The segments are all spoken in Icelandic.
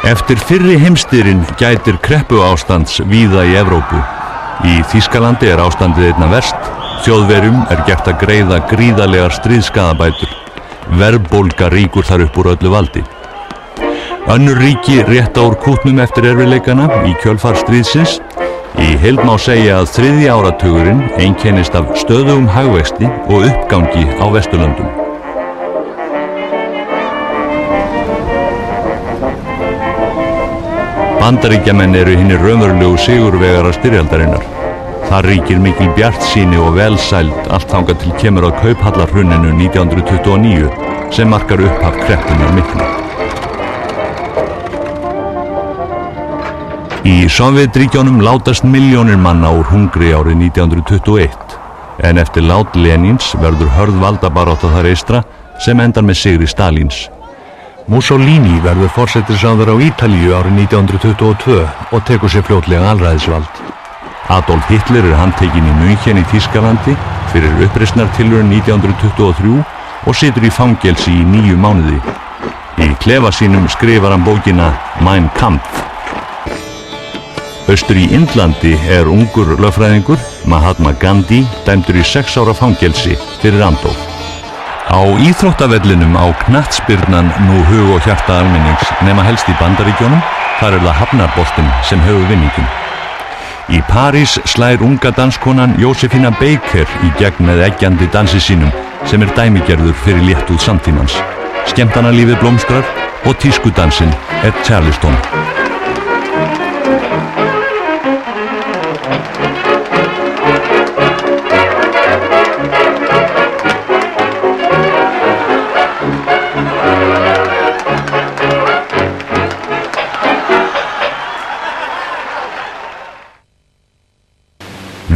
Eftir fyrri heimsstyrinn gætir kreppuástands víða í Evrópu. Í Þýskalandi er ástandið einna verst. Þjóðverjum er gert að greiða gríðarlegar stríðsskaðabætur. Verðbólga ríkur þar upp úr öllu valdi. Önnur ríki rétta úr kútnum eftir erfiðleikana í kjölfar stríðsins. Í heild má segja að þriðji áratugurinn einkennist af stöðugum hagvexti og uppgangi á Vesturlöndum. Bandaríkjamenn eru hinir raunverulegu sigurvegarar styrjaldarinnar. Þar ríkir mikil bjartsýni og velsæld allt þangað til kemur að kauphallarhruninu 1929 sem markar upphaf kreppunnar miklu. Í Sovétríkjunum látast milljónir manna úr hungri árið 1921, en eftir lát Lenins verður hörð valdabarátta þar eystra sem endar með sigri Stalíns. Mussolini verður forsætisráðherra á Ítalíu árið 1922 og tekur sér fljótlega alræðisvald. Adolf Hitler er handtekinn í München í Þýskalandi fyrir uppreisnartilraun 1923 og situr í fangelsi í 9 mánuði. Í klefa sínum skrifar hann bókina Mein Kampf. Austur í Indlandi er ungur lögfræðingur, Mahatma Gandhi, dæmdur í 6 ára fangelsi fyrir andóf. Á íþróttavellinum á knattspyrnan nú hug og hjarta almennings nema helst í Bandaríkjunum, þar er það hafnarboltinn sem hefur vinninginn. Í París slær unga danskonan Jósefína Baker í gegn með eggjandi dansi sínum sem er dæmigerður fyrir léttúð samtímans. Skemmtanalífið blómstrar og tískudansinn er Charleston.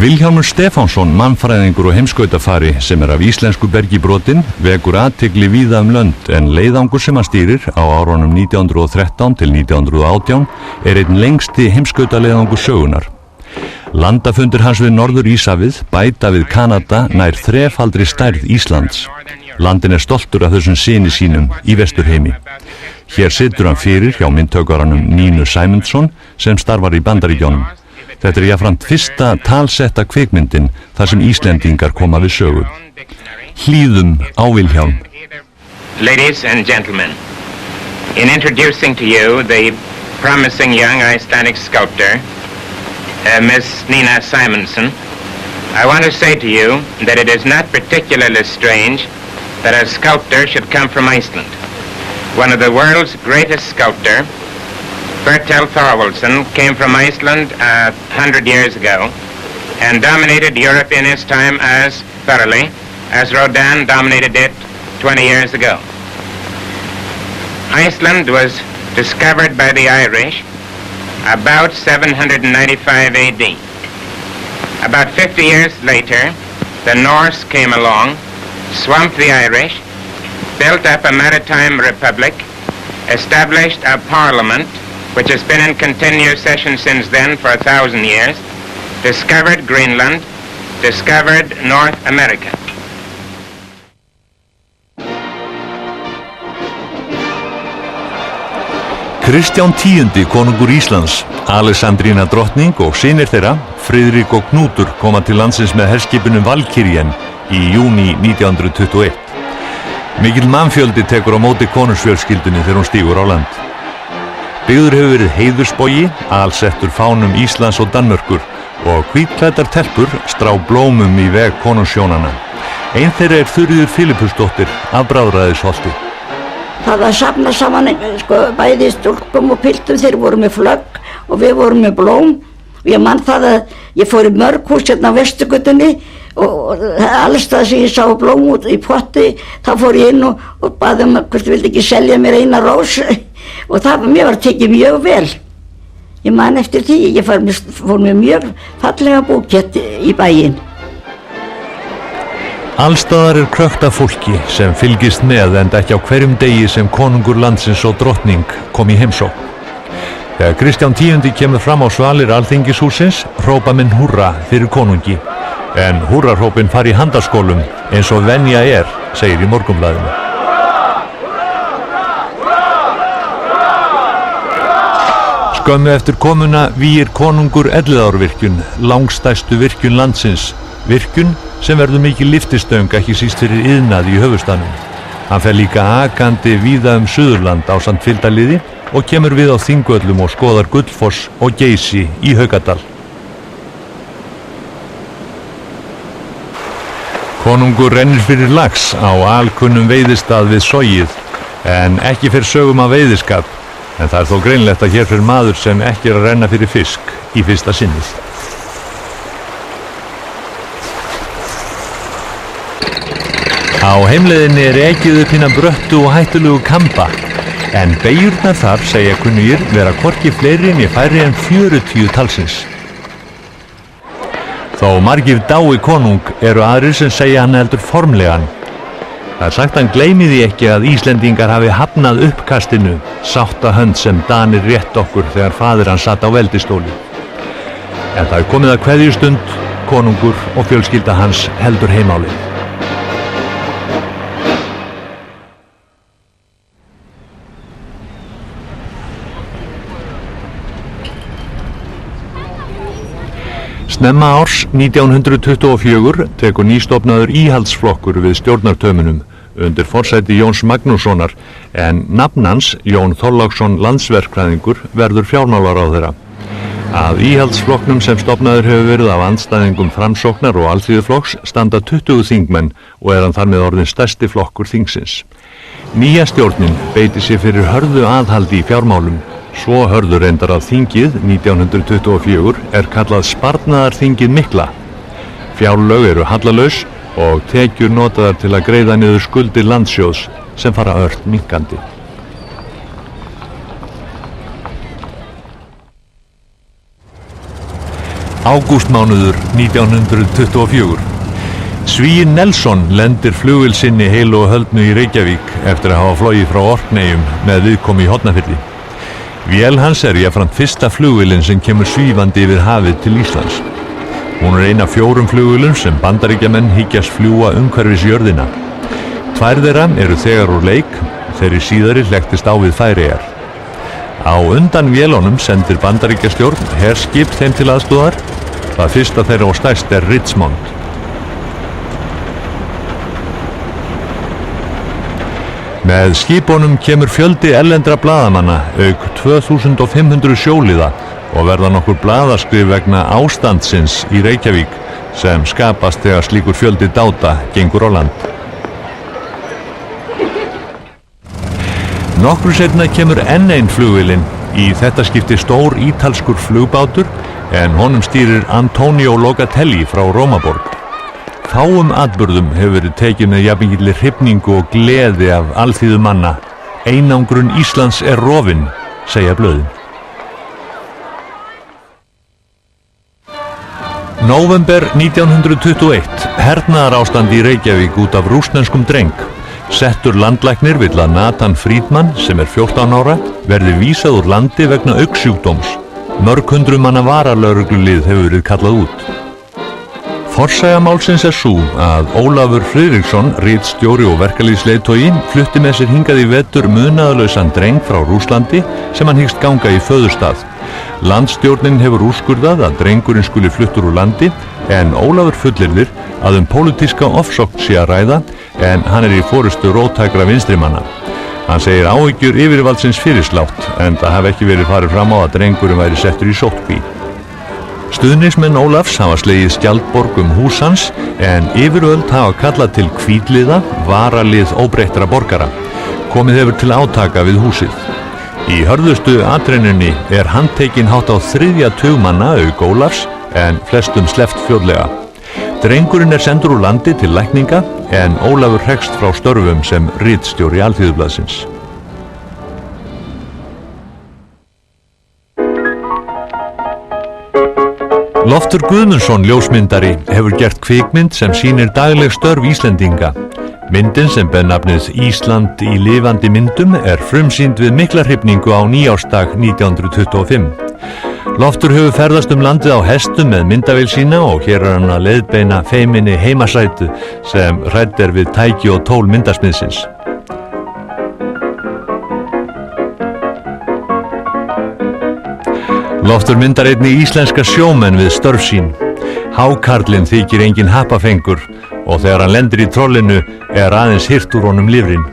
Vilhjálmur Stefánsson, mannfræðingur og heimskautafari sem er af íslensku bergi brotinn, vekur athygli víða lönd en leiðangur sem hann stýrir á árunum 1913 til 1918 er einn lengsti heimskautaleiðangur sögunar. Landafundir hans við Norður Íshafið bæta við Kanada nær þrefaldri stærð Íslands. Landin er stoltur af þessum syni sínum í Vesturheimi. Hér situr hann fyrir hjá myndhöggvaranum Nínu Sæmundsson sem starfar í Bandaríkjunum. Þetta er jafnframt fyrsta talsetta kvikmyndin þar sem Íslendingar koma við sögu. Hlýðum á Vilhjálm. Ladies and gentlemen, in introducing to you the promising young Icelandic sculptor, Miss Nina Simonsen, I want to say to you that it is not particularly strange that a sculptor should come from Iceland. One of the world's greatest sculptors, Bertel Thorvaldsen, came from Iceland 100 years ago and dominated Europe in his time as thoroughly as Rodin dominated it 20 years ago. Iceland was discovered by the Irish about 795 AD. About 50 years later, the Norse came along, swamped the Irish, built up a maritime republic, established a parliament which has been in continuous session since then for 1,000 years, discovered Greenland, discovered North America. Kristján X, konungur Íslands, Alexandrína drottning og synir þeirra, Friðrik og Knútur, koma til landsins með herskipinu Valkyrien í júní 1921. Mikill mannfjöldi tekur á móti konungsfjölskyldunni þegar hún stígur á land. Byggður hefur verið heiðursbogi, alsettur fánum Íslands og Danmörkur og hvítklæddar telpur strá blómum í veg konungshjónanna. Ein þeirra er Þuríður Filippusdóttir af Bráðræðisholti. Það var safnað saman bæði stúlkum og piltum, þeir voru með flögg og við vorum með blóm. Ég man það að ég fór í mörg hús hérna á Vesturgötunni og alls það sem ég sá blóm út í potti, þá fór ég inn og baði hvort vildi ekki selja mér eina rós og það mér var tekið mjög vel. Ég man eftir því, ég fór með mjög fallega búkett í bæinn. Allstaðar er krökkt af fólki sem fylgist með enda ekki á hverjum degi sem konungur landsins og drottning kom í heimsókn. Þegar Kristján X kemur fram á svalir Alþingishússins, hrópa menn húrra fyrir konungi. En húrrahrópin fari í handaskólum eins og venja er, segir í Morgunblaðinu. Skömmu eftir komuna vígir konungur Elliðaárvirkjun, langstærstu virkjun landsins, virkjun sem verður mikil lyftistöng ekki síst fyrir iðnað í höfuðstaðnum. Hann fer líka akandi víða Suðurland ásamt fylgdarliði og kemur við á Þingvöllum og skoðar Gullfoss og Geysi í Haukadal. Konungur rennir fyrir lax á alkunnum veiðistað við Sogið, en ekki fyrir sögum af veiðiskap. En það þó greinlegt að hér fyrir maður sem ekki að renna fyrir fisk í fyrsta sinnið. Á heimleiðinni ekið upp hina bröttu og hættulegu Kamba, en beygjurnar þar segja kunnugir vera hvorki fleiri né færri en 40 talsins. Þó margir dái konung eru aðrir sem segja hann heldur formlegan. Það sagt hann gleymi því ekki að Íslendingar hafi hafnað uppkastinu, sáttahönd sem Danir rétt okkur þegar faðir hann satt á veldistóli. En það komið að kveðjustund, konungur og fjölskylda hans heldur heimálið. Snemma árs 1924 tekur nýstofnaður íhaldsflokkur við stjórnartömunum undir forsæti Jóns Magnússonar, en nafn hans, Jón Þorláksson landsverkfræðingur, verður fjármálaráðherra. Að íhaldsflokknum sem stofnaður hefur verið af andstæðingum Framsóknar og Alþýðuflokks standa 20 þingmenn og er hann þar með orðinn stærsti flokkur þingsins. Nýja stjórnin beiti sér fyrir hörðu aðhaldi í fjármálum, svo hörður reyndar að þingið 1924 er kallað sparnaðarþingið mikla. Fjárlög eru hallalaus og tekjur notaðar til að greiða niður skuldir landssjóðs sem fara ört minnkandi. Ágústmánuður 1924. Svíinn Nelson lendir flugvél sinni heilu og höldnu í Reykjavík eftir að hafa flogið frá Orkneyjum með viðkomu í Hornafirði. Vél hans er jafnframt fyrsta flugvélin sem kemur svífandi yfir hafið til Íslands. Hún er ein af 4 flugvélum sem Bandaríkjamenn hyggjast fljúga umhverfis jörðina. 2 þeirra eru þegar úr leik, þeirri síðari hlektist á við Færeyjar. Á undan vélunum sendir Bandaríkjastjórn herskip þeim til aðstoðar. Það fyrsta þeirra og stærst er Richmond. Með skipunum kemur fjöldi erlendra blaðamanna auk 2500 sjóliða og verða nokkur blaðaskrif vegna ástandsins í Reykjavík sem skapast þegar slíkur fjöldi dáta gengur á land. Nokkru seinna kemur enn ein flugvélin, í þetta skipti stór ítalskur flugbátur, en honum stýrir Antonio Locatelli frá Rómaborg. Fáum atburðum hefur verið tekið með jafnmikilli hrifningu og gleði af alþýðu manna. Einangrun Íslands er rofin, segja blöðin. Nóvember 1921, hernaðarástand í Reykjavík út af rússneskum dreng. Settur landlæknir vill að Nathan Friedman, sem er 14 ára, verði vísað úr landi vegna augnsjúkdóms. Mörg hundruð manna varalögreglulið hefur verið kallað út. Forsaga málsins er sú að Ólafur Friðriksson, ritstjóri og verkalýðsleiðtogi, flutti með sér hingað í vetur munaðarlausan dreng frá Rússlandi sem hann hyggst ganga í föðurstað. Landsstjórnin hefur úrskurðað að drengurinn skuli fluttur úr landi, en Ólafur fullyrðir að pólitíska ofsókn sé að ræða, en hann er í forystu róttækra vinstrimanna. Hann segir áhyggjur yfirvaldsins fyrirslátt, en það hafi ekki verið farið fram á að drengurinn væri settur í sóttkví. Stuðningsmenn Ólafs hafa slegið skjaldborg hús hans, en yfirvöld hafa kallað til hvítliða, varalið óbreyttra borgara. Komið hefur til átaka við húsið. Í hörðustu atrennunni er handtekinn hátt á 3. tug manna auk Ólafs, en flestum sleppt fljótlega. Drengurinn er sendur úr landi til lækninga, en Ólafur hrekst frá störfum sem ritstjóri Alþýðublaðsins. Loftur Guðmundsson ljósmyndari hefur gert kvikmynd sem sýnir dagleg störf Íslendinga. Myndin sem ber nafnið Ísland í lifandi myndum er frumsýnd við mikla hrifningu á nýársdag 1925. Loftur hefur ferðast landið á hestum með myndavél sína og hér er hann að leiðbeina feiminni heimasætu sem hrædd er við tæki og tól myndasmiðsins. Loftur myndar einnig íslenska sjómenn við störf sín. Hákarlinn þykir engin happafengur og þegar hann lendir í trollinu aðeins hirt úr honum lifrin.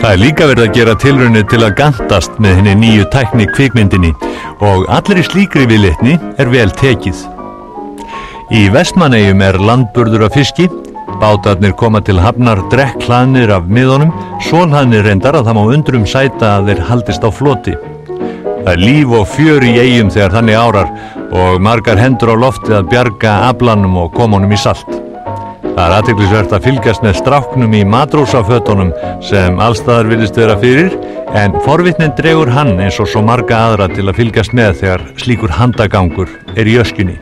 Það líka verið að gera tilraunir til að gantast með hinni nýju tækni kvikmyndinni og allri slíkri viðleitni vel tekið. Í Vestmannaeyjum landburður af fiski, bátarnir koma til hafnar drekkhlaðnir af miðunum, sólhlaðnir reyndar að það má undrum sæta að þeir haldist á floti. Það líf og fjör í eyjum þegar þannig árar og margar hendur á lofti að bjarga aflanum og koma honum í salt. Það athyglisvert að fylgjast með stráknum í matrósafötunum sem allstaðar virðist vera fyrir, en forvitnin dregur hann eins og svo marga aðra til að fylgjast með þegar slíkur handagangur í öskjunni.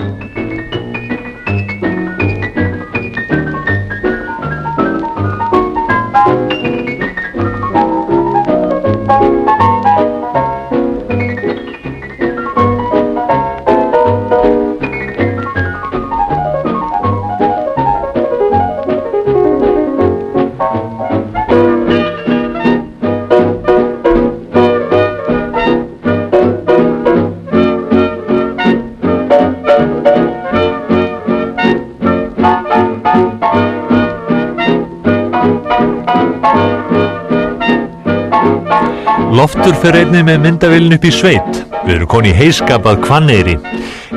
Loftur fer einnig með myndavélin upp í sveit. Við erum komin í heyskap að Hvanneyri.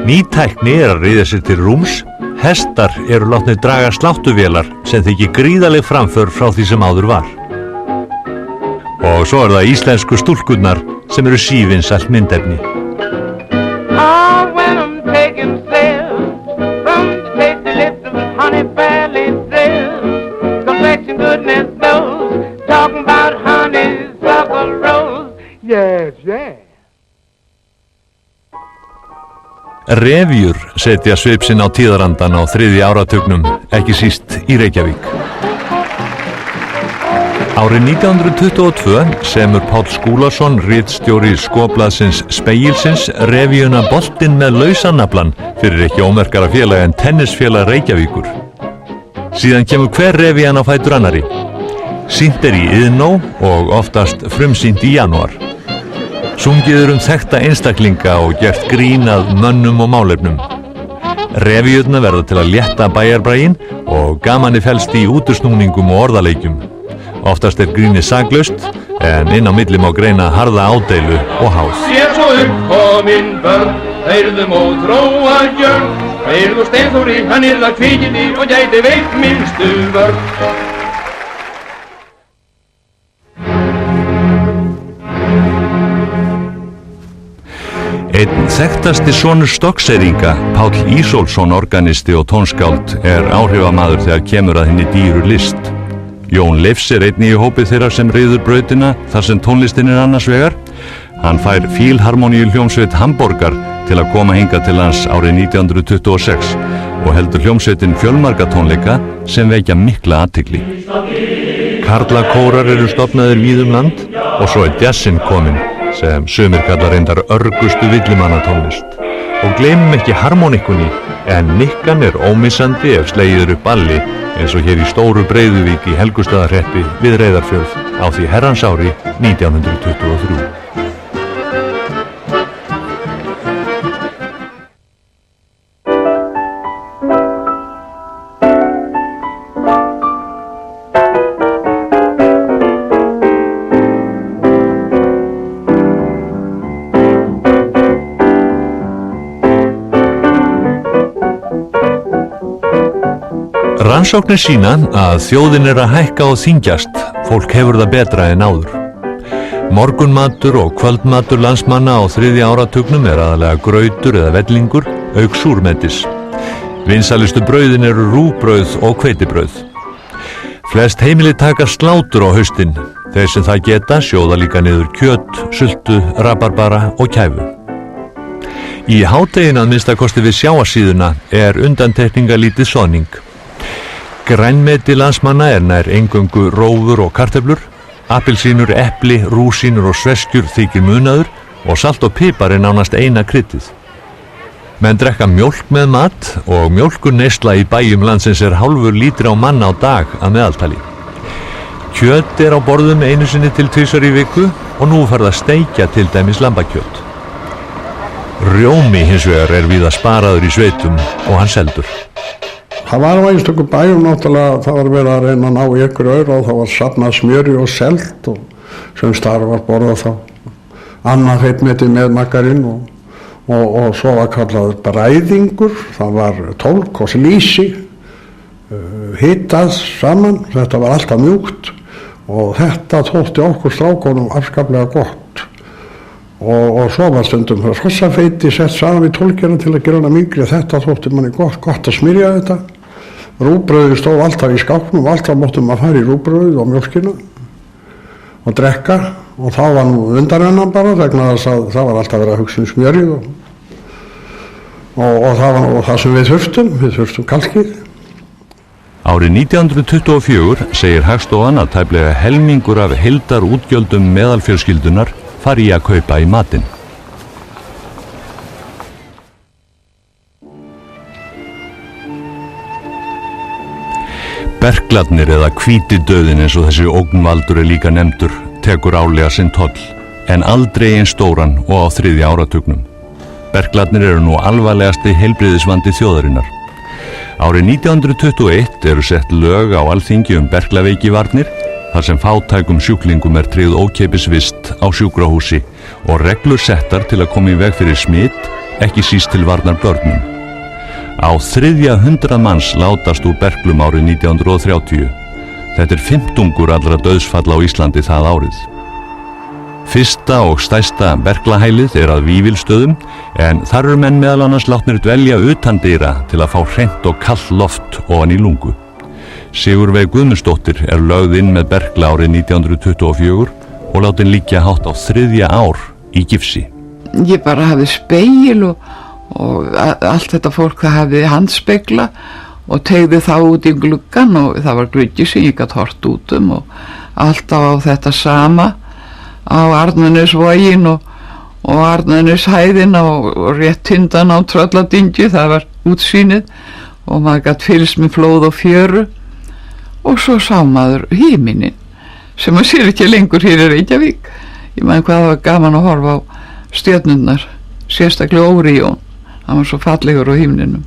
Ný tækni að ríða sér til rúms. Hestar eru látnir draga sláttuvélar sem þykir gríðaleg framför frá því sem áður var. Og svo það íslensku stúlkurnar sem eru sívinsælt myndefni. Revíur setja svip sinn á tíðarandan á 3. áratugnum, ekki síst í Reykjavík. Árið 1922 semur Páll Skúlason, ritstjóri Skopblaðsins Spegilsins, revíuna Boltinn með lausanaflan fyrir ekki ómerkara félag en tennisfélag Reykjavíkur. Síðan kemur hver revían á fætur annari. Sýnt í Iðnó og oftast frumsýnt í janúar. Sungið þekkta einstaklinga og gert grín að mönnum og málefnum. Revíurnar verða til að létta bæjarbraginn og gamanið felst í útusnúningum og orðaleikjum. Oftast grínið saklaust, en inn á milli má greina harða ádeilu og háð. Sér svo uppkominn börn, heyrðum og þróa gjörn, heyrðu Steinþóri, hann að kvikindi og gæti veitt minnstu vörn. Einn þekktasti sonur Stokkseyringa, Páll Ísólfsson, organisti og tónskáld, áhrifamaður þegar kemur að henni dýru list. Jón Leifs einnig í hópi þeirra sem ryður brautina þar sem tónlistin annars vegar. Hann fær Fílharmoníu hljómsveit Hamborgar til að koma hingað til hans árið 1926 og heldur hljómsveitin fjölmarga tónleika sem vekja mikla athygli. Karlakórar stofnaðir víðum land og svo jazzinn kominn sem sumir kalla reyndar örgustu villimannatónlist. Og gleymum ekki harmonikunni, en nikkan ómissandi ef slegið upp balli eins og hér í Stóru Breiðuvík í Helgustaðahreppi við Reyðarfjörð á því herrans ári 1923. Rannsóknir sýna að þjóðin að hækka og þyngjast, fólk hefur það betra en áður. Morgunmatur og kvöldmatur landsmanna á 3. áratugnum aðalega grautur eða vellingur, auk súrmetis. Vinsælustu brauðin rúgbrauð og hveitibrauð. Flest heimili taka slátur á haustin, þeir sem það geta sjóða líka niður kjöt, sultu, rabarbara og kæfu. Í hádeginu að minnstakosti við sjávarsíðuna undantekningalítið soðning. Grænmeti landsmanna nær eingöngu rófur og kartöflur, appelsínur, epli, rúsínur og sveskjur þykir munaður og salt og pipar nánast eina kryddið. Menn drekka mjólk með mat og mjólkurneysla í bæjum landsins hálfur lítri á mann á dag að meðaltali. Kjöt á borðum einu sinni til 2 í viku og nú farið að steikja til dæmis lambakjöt. Rjómi hins vegar víða sparaður í sveitum og hann seldur. Það var á einstökum bæjum náttúrulega, það var verið að reyna að ná í ykkur aura og það var safnað smjöri og selt og sem starf var borðað þá. Annað feitmeti með margarinn og svo var kallað bræðingur, það var tólk og lýsi, hitað saman, þetta var alltaf mjúkt og þetta þótti okkur strákonum afskaplega gott. Og svo var stundum hrossafeiti sett saman í tólkina til að gera hana mýkri. Þetta þótti manni gott að smyrja þetta. Rúgbrauðið stóð alltaf í skápnum, alltaf móttum að fara í rúgbrauðið og mjólkina og drekka og þá var nú undanrennan bara vegna þess að það var alltaf verið að hugsa smjörið og það var nú það sem við þurftum kalkið. Árið 1924 segir Hagstofan að tæplega helmingur af heildarútgjöldum meðalfjölskyldunar fari í að kaupa í matinn. Berklarnir eða hvítidauðinn eins og þessi ógnvaldur líka nefndur tekur álega sinn toll, en aldrei eins stóran og á 3. áratugnum. Berklarnir nú alvarlegasti heilbrigðisvandi þjóðarinnar. Árið 1921 sett lög á Alþingi berklaveikivarnir, þar sem fátækum sjúklingum tryggð ókeypis vist á sjúkrahúsi og reglur settar til að koma í veg fyrir smit, ekki síst til varnar börnum. Á 300 manns látast úr berklum árið 1930. Þetta 15 allra dauðsfalla á Íslandi það árið. Fyrsta og stærsta berklahælið að Vífilsstöðum, en þar menn meðal annars látnir dvelja utandyra til að fá hreint og kalt loft ofan í lungu. Sigurveig Guðmundsdóttir lögð inn með berkla árið 1924 og látin liggja hátt á 3. ár í gifsi. Ég bara hafði spegil og allt þetta fólk það hafði handspegla og tegði þá út í gluggan og það var gluggi sem ég gat hort út og alltaf á þetta sama á Arnarnesvoginn og Arnarneshæðina og rétt hindan á Trölladingju, það var útsýnið og maður gat fylgst með flóð og fjöru. Og svo sá maður himinin sem maður sér ekki lengur hér í Reykjavík. Ég meðan hvað það var gaman að horfa á stjörnurnar, sérstaklega Óríón. Hann var svo fallegur á himninum.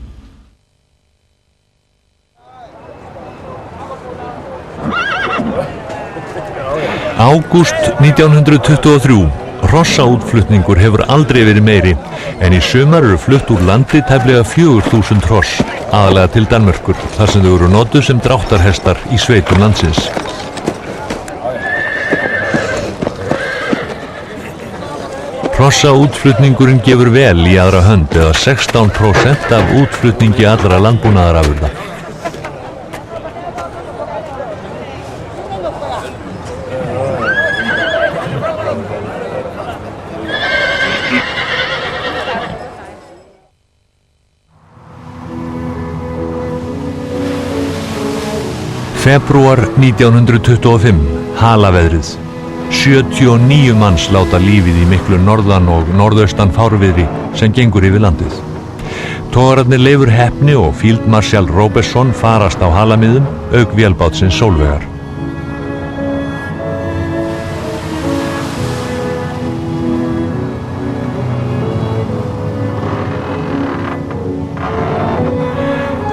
Ágúst 1923. Hrossaútflutningur hefur aldrei verið meiri, en í sumar flutt úr landi tæplega 4000 hross, aðalega til Danmörkur, þar sem þau notuð sem dráttarhestar í sveitum landsins. Hrossaútflutningurinn gefur vel í aðra hönd, eða 16% af útflutningi allra landbúnaðarafurða. Febrúar 1925, halaveðrið. 79 manns láta lífið í miklu norðan og norðaustan fárviðri sem gengur yfir landið. Togararnir Leifur Heppni og Fíldmarskal Róbertsson farast á halamiðum, auk vélbátsins Sólveigar.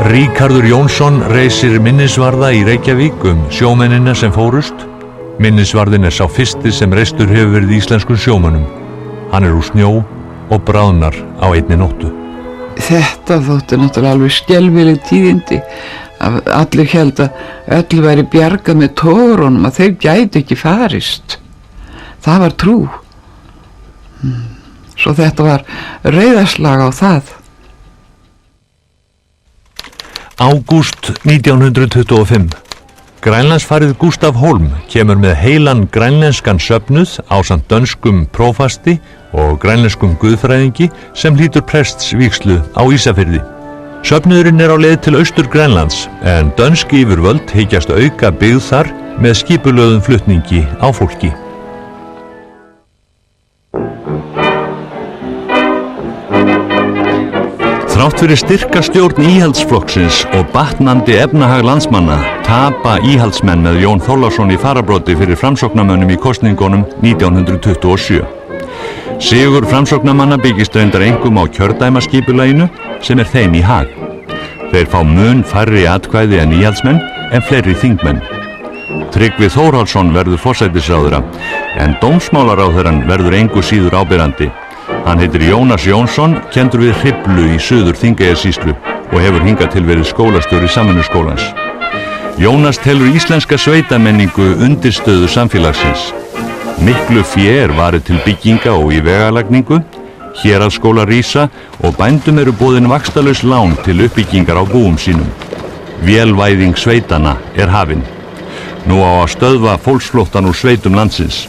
Ríkharður Jónsson reisir minnisvarða í Reykjavík sjómennina sem fórust. Minnisvarðin sá fyrsti sem reistur hefur verið íslenskum sjómönnum. Hann úr snjó og bráðnar á einni nóttu. Þetta þótti náttúrulega alveg skelfileg tíðindi. Allir held að öll væri bjargað með togurunum, að þeir gæti ekki farist. Það var trú. Svo þetta var reiðarslag á það. Ágúst 1925. Grænlandsfarið Gustaf Holm kemur með heilan grænlenskan söfnuð ásamt dönskum prófasti og grænlenskum guðfræðingi sem hlýtur prestsvígslu á Ísafirði. Söfnuðurinn á leið til austur Grænlands, en dönsk yfirvöld hyggjast auka byggð þar með skipulögðum flutningi á fólki. Þrátt fyrir styrka stjórn íhaldsflokksins og batnandi efnahag landsmanna tapa íhaldsmenn með Jón Þorláksson í fararbroddi fyrir framsóknarmönnum í kosningunum 1927. Sigur framsóknarmanna byggist reyndar einkum á kjördæmaskipulaginu sem þeim í hag. Þeir fá mun færri atkvæði en íhaldsmenn en fleiri þingmenn. Tryggvi Þórhallsson verður forsætisráðherra en dómsmálaráðherrann verður engu síður ábyrgandi. Hann heitir Jónas Jónsson, kenndur við Hriflu í Suður Þingeyjarsýslu og hefur hingað til verið skólastjóri Samvinnuskólans. Jónas telur íslenska sveitamenningu undirstöðu samfélagsins. Miklu fé varið til bygginga og í vegalagningu, héraðsskólar rísa og bændum eru boðin vaxtalaus lán til uppbyggingar á búum sínum. Vélvæðing sveitanna hafin. Nú á að stöðva fólksflóttan úr sveitum landsins.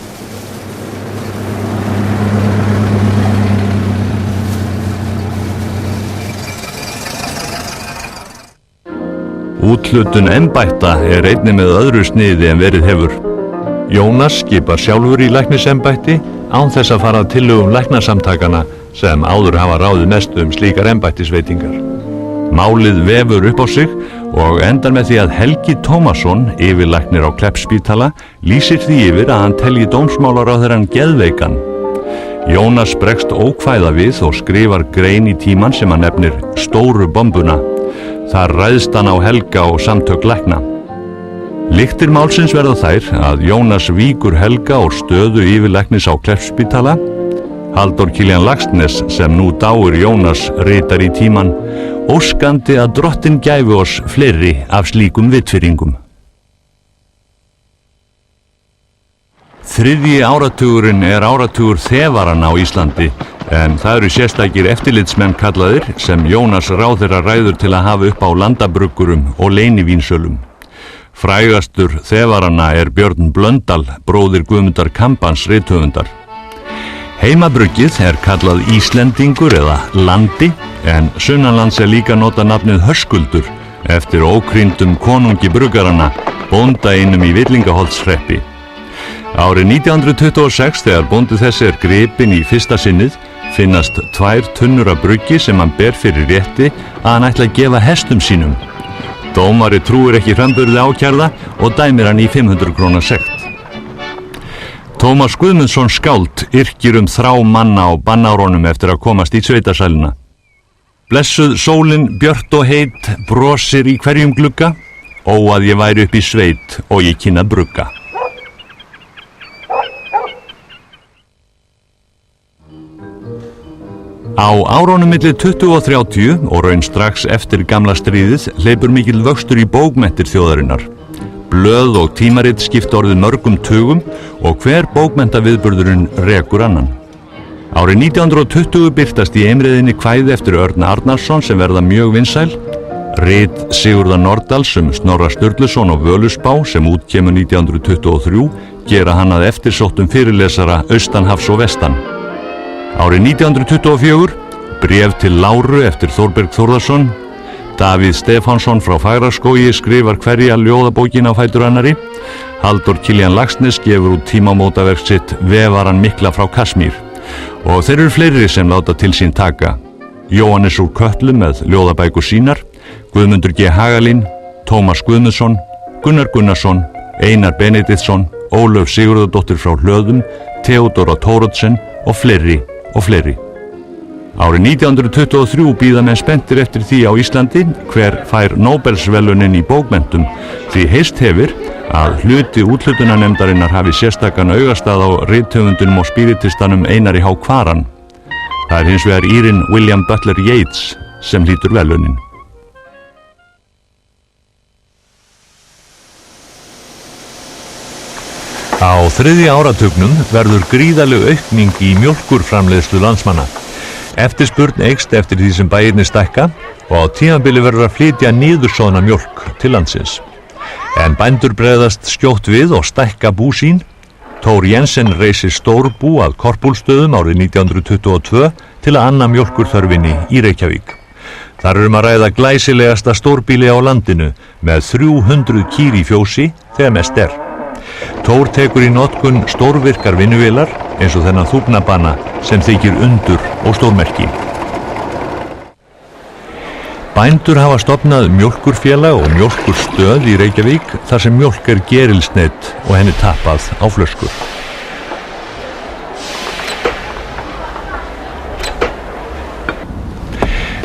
Úthlutun embætta einnig með öðru sniði en verið hefur. Jónas skipar sjálfur í læknisembætti án þess að fara að tillögum læknasamtakana sem áður hafa ráðið mest slíkar embættisveitingar. Málið vefur upp á sig og endar með því að Helgi Tómasson, yfirlæknir á Kleppsspítala, lýsir því yfir að hann telji dómsmálaráðherrann geðveikan. Jónas bregst ókvæða við og skrifar grein í Tímann sem hann nefnir Stóru bombuna. Þar ræðst hann á Helga og samtök lækna. Lyktir málsins verða þær að Jónas víkur Helga og stöðu yfirlæknis á Kleppsspítala. Halldór Kiljan Laxness sem nú dáir Jónas ritar í Tímann óskandi að drottin gæfi oss fleiri af slíkum vitfirringum. Þriðji áratugurinn áratugur þefaranna á Íslandi en það eru sérstakir eftirlitsmenn kallaðir sem Jónas ráðherra ræður til að hafa upp á landabruggurum og leynivínsölum. Frægastur þefaranna Björn Blöndal, bróðir Guðmundar Kambans rithöfundar. Heimabruggið kallað Íslendingur eða Landi en sunnanlands líka notað nafnið Höskuldur eftir ókrýndum konungi bruggaranna, bónda einum í Villingaholtshreppi. Árið 1926 þegar bóndi þessi gripinn í fyrsta sinnið finnast 2 tunnur af bruggi sem hann ber fyrir rétti að hann ætla að gefa hestum sínum. Dómari trúir ekki framburði ákærða og dæmir hann í 500 króna sekt. Tómas Guðmundsson skáld yrkir þrá manna á bannárunum eftir að komast í sveitasæluna. Blessuð sólin björt og heit brosir í hverjum glugga, ó að ég væri upp í sveit og ég kynna brugga. Á árunum milli 20 og 30 og raun strax eftir gamla stríðið hleypur mikil vöxtur í bókmenntir þjóðarinnar. Blöð og tímarit skipta orðið mörgum tugum og hver bókmenntaviðburðurinn rekur annan. Árið 1920 birtast í Eimreiðinni kvæði eftir Örn Arnarsson sem verða mjög vinsæl. Rit Sigurðar Nordals Snorra Sturluson og Völuspá sem útkemur 1923 gera hann að eftirsóttum fyrirlesara austanhafs og vestan. Árið 1924 bréf til Láru eftir Þórberg Þórðarsson. Davíð Stefánsson frá Fagraskógi skrifar hverja ljóðabókin á fætur annari. Halldór Kiljan Laxness gefur út tímamótaverk sitt Vefaran mikla frá Kasmír. Og þeir eru fleiri sem láta til sín taka. Jóhannes úr Kötlu með ljóðabækur sínar, Guðmundur G. Hagalín, Tómas Guðmundsson, Gunnar Gunnarsson, Einar Benediktsson, Ólöf Sigurðardóttir frá Hlöðum, Theodóra Thórodsen og fleiri og fleiri. Árið 1923 bíða menn spenntir eftir því á Íslandi hver fær Nóbelsverðlaunin í bókmenntum því heyrst hefir að hluti úthlutunarnefndarinnar hafi sérstakan augastað á rithöfundunum og spíritistanum Einari H. Kvaran. Það hins vegar Írin William Butler Yeats sem hlýtur verðlaunin. Á þriðja áratugnum verður gríðarleg aukning í mjólkurframleiðslu landsmanna. Eftirspurn eykst eftir því sem bæirnir stækka og á tímabili verður að flytja niðursoðna mjólk til landsins. En bændur bregðast skjótt við og stækka bú sín. Thor Jensen reisir stór bú að Korpúlsstöðum árið 1922 til að anna mjólkurþörfinni í Reykjavík. Þar að ræða glæsilegasta stórbýli á landinu með 300 kýr í fjósi þegar mest Thor tekur í notkun stórvirkar vinnuvélar eins og þennan þúfnabanna sem þykir undur og stórmerki. Bændur hafa stofnað mjólkurfélag og mjólkurstöð í Reykjavík þar sem mjólk gerilsneydd og henni tappað á flöskur.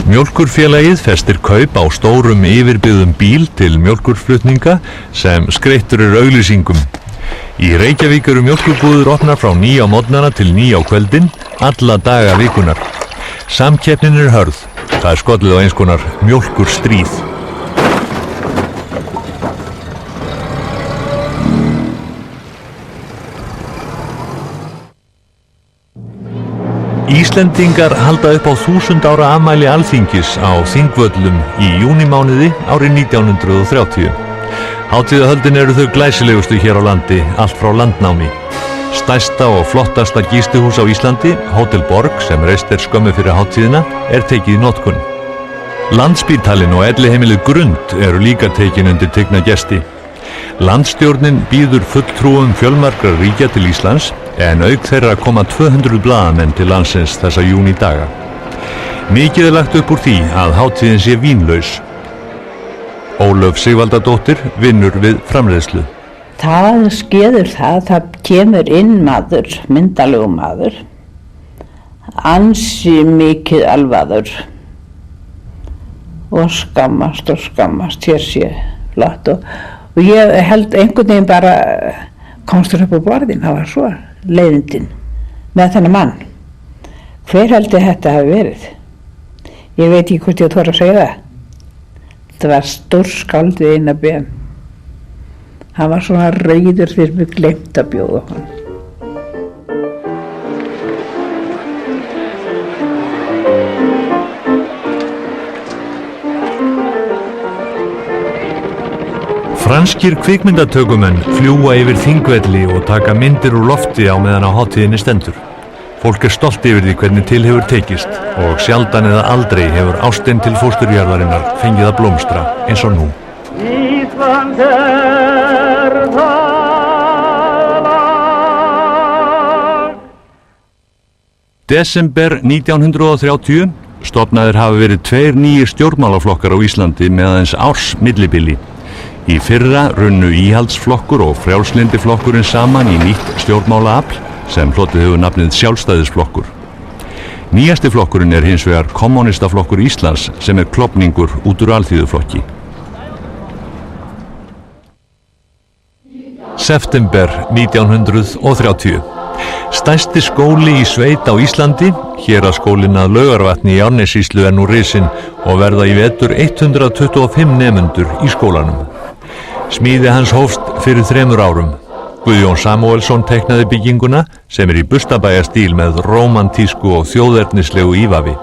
Mjólkurfélagið festir kaup á stórum yfirbyggðum bíl til mjólkurflutninga sem skreyttur auglýsingum. Í Reykjavík eru mjólkurbúðir opnar frá 9 á morgnana til 9 á kvöldin, alla daga vikunar. Samkeppnin hörð. Það skollið á eins konar mjólkurstríð. Íslendingar halda upp á 1000 ára afmæli Alþingis á Þingvöllum í júnímánuði árið 1930. Hátíðahöldin eru þau glæsilegustu hér á landi, allt frá landnámi. Stærsta og flottasta gistihús á Íslandi, Hótel Borg, sem reist skömmu fyrir hátíðina, tekið í notkun. Landspítalinn og elliheimilið Grund eru líka tekin undir tigna gesti. Landstjórnin býður fulltrúum fjölmargra ríkja til Íslands, en auk þeirra koma 200 blaðamenn til landsins þessa júnídaga. Mikið lagt upp úr því að hátíðin sé vínlaus. Ólöf Sigvaldadóttir vinnur við framleiðslu. Það skeður það kemur inn maður, myndalegur maður, ansi mikið alvaður og skammast, hér sé flott og ég held einhvern veginn bara komstur upp á borðin, það var svo leiðindin með þennan mann. Hver heldur þetta hafi verið? Ég veit ekki hvort ég þorði að segja það. Þetta var stórskáld við eina ben. Hann var svona rauður þegar við glemt að bjóða hann. Franskir kvikmyndatökumenn fljúga yfir Þingvelli og taka myndir úr lofti á meðan á hátíðinni stendur. Fólk stolt yfir því hvernig til hefur tekist og sjaldan eða aldrei hefur ástin til fósturjarðarinnar fengið að blómstra eins og nú. Ísland það lag. Desember 1930 stofnaðir hafa verið 2 nýir stjórnmálaflokkar á Íslandi með aðeins árs millibili. Í fyrra runnu íhaldsflokkur og frjálslyndi flokkurinn saman í nýtt stjórnmálaafl sem hlotið hefur nafnið Sjálfstæðisflokkur. Nýjasti flokkurinn hins vegar Kommúnistaflokkur Íslands sem klofningur út úr Alþýðuflokki. September 1930. Stærsti skóli í sveit á Íslandi, héraðsskólinn að Laugarvatni í Árnessýslu nú risinn og verða í vetur 125 nemendur í skólanum. Smíði hans hófst fyrir 3 árum. Guðjón Samúelsson teiknaði bygginguna sem í Burstabæjarstíl með rómantísku og þjóðernislegu ívafi.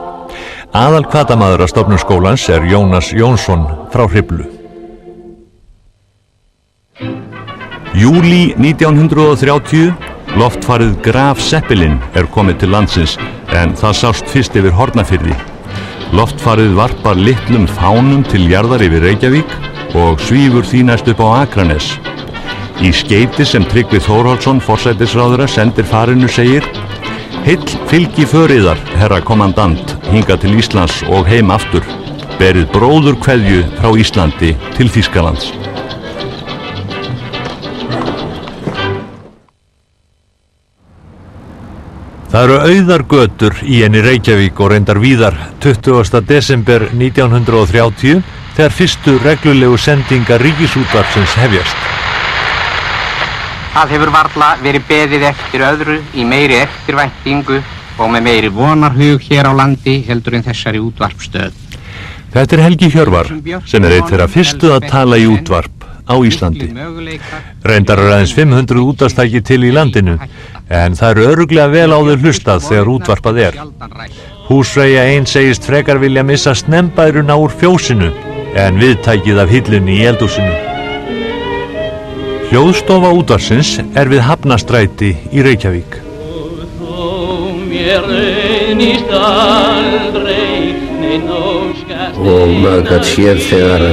Aðalhvatamaður að stofnun skólans Jónas Jónsson frá Hriflu. Júlí 1930, loftfarið Graf Zeppelin komið til landsins en það sást fyrst yfir Hornafirði. Loftfarið varpar litlum fánum til jarðar yfir Reykjavík og svífur því næst upp á Akranes. Í skeyti sem Tryggvi Þórhallsson forsætisráðherra sendir farinu segir: Heill fylgi föriðar, herra kommandant, hingað til Íslands og heim aftur. Berið bróðurkveðju frá Íslandi til Þýskalands. Það eru auðar götur í henni Reykjavík og reyndar víðar 20. desember 1930 þegar fyrstu reglulegu sendingar Ríkisútvarpsins hefjast. Það hefur varla verið beðið eftir öðru í meiri eftirvæntingu og með meiri vonarhug hér á landi heldur en þessari útvarpsstöð. Þetta Helgi Hjörvar sem einn þeirra fyrstu að tala í útvarp á Íslandi. Reyndar aðeins 500 útvarpstæki til í landinu, en það eru örugglega vel á þau hlustað þegar útvarpað Húsfreyja ein segist frekar vilja missa snembæruna úr fjósinu en viðtækið af hillunni í eldhúsinu. Hljóðstofa útvarpsins við Hafnastræti í Reykjavík. Og maður gat séð þegar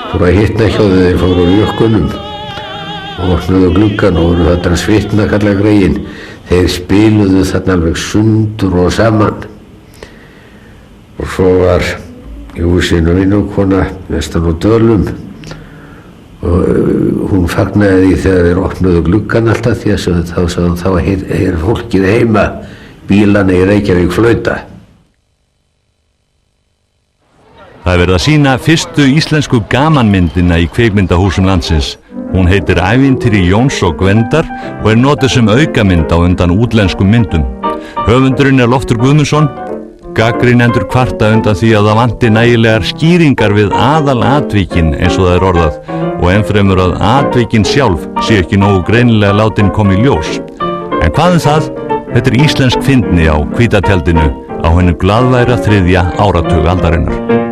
fór að hitna hjá þeir fóru úr jökkunum og opnuðu gluggan og voru þarna svitna kalla greiinn. Þeir spiluðu þarna alveg sundur og saman og svo var í húsinu vinnukona vestan á Dölum og hún fagnaði því þegar þeir opnuðu gluggan alltaf því að þá er fólkið heima bílana í Reykjavík flauta. Það er verið að sýna fyrstu íslensku gamanmyndina í kvikmyndahúsum landsins. Hún heitir Ævintýri Jóns og Gvendar og er notuð sem aukamynd á undan útlenskum myndum. Höfundurinn er Loftur Guðmundsson. Gagnrýnendur kvarta undan því að það vanti nægilegar skýringar við aðalatvikin eins og það er orðað og ennfremur að atvikin sjálf sé ekki nógu greinilega látin koma í ljós. En hvað það? Þetta er íslensk fyndni á hvíta tjaldinu á hennu glaðværa 3. áratug aldarinnar.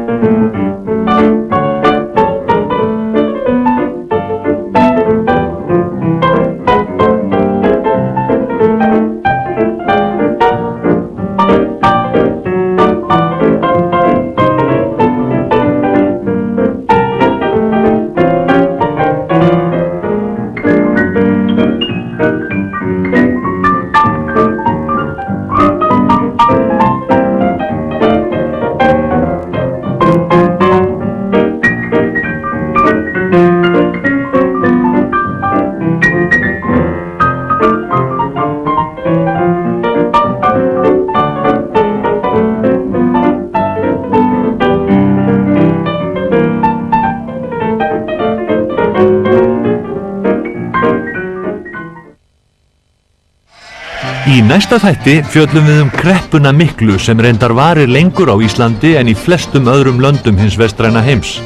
Í næsta þætti fjöllum við kreppuna miklu sem reyndar varir lengur á Íslandi en í flestum öðrum löndum hins vestræna heims.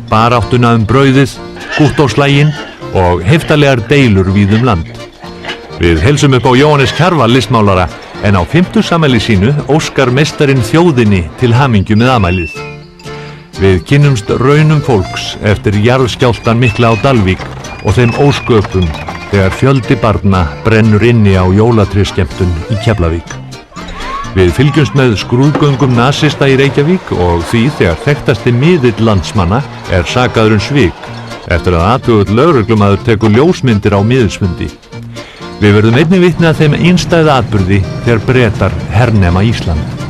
Baráttuna brauðið, Gúttóslægin og heftalegar deilur víðum land. Við heilsum upp á Jóhannes Kjarval listmálara en á 50. afmæli sínu óskar meistarinn þjóðinni til hamingju með afmælið. Við kynnumst raunum fólks eftir jarðskjálftan mikla á Dalvík og þeim ósköpum þegar fjöldi barna brennur inni á jólatréskemmtun í Keflavík. Við fylgjumst með skrúðgöngum nasista í Reykjavík og því þegar þekktasti miðill landsmanna er sakaður svik eftir að athugull lögreglumaður tekur ljósmyndir á miðilsfundi. Við verðum einnig vitni að þeim einstæða atburði þegar Bretar hernema Ísland.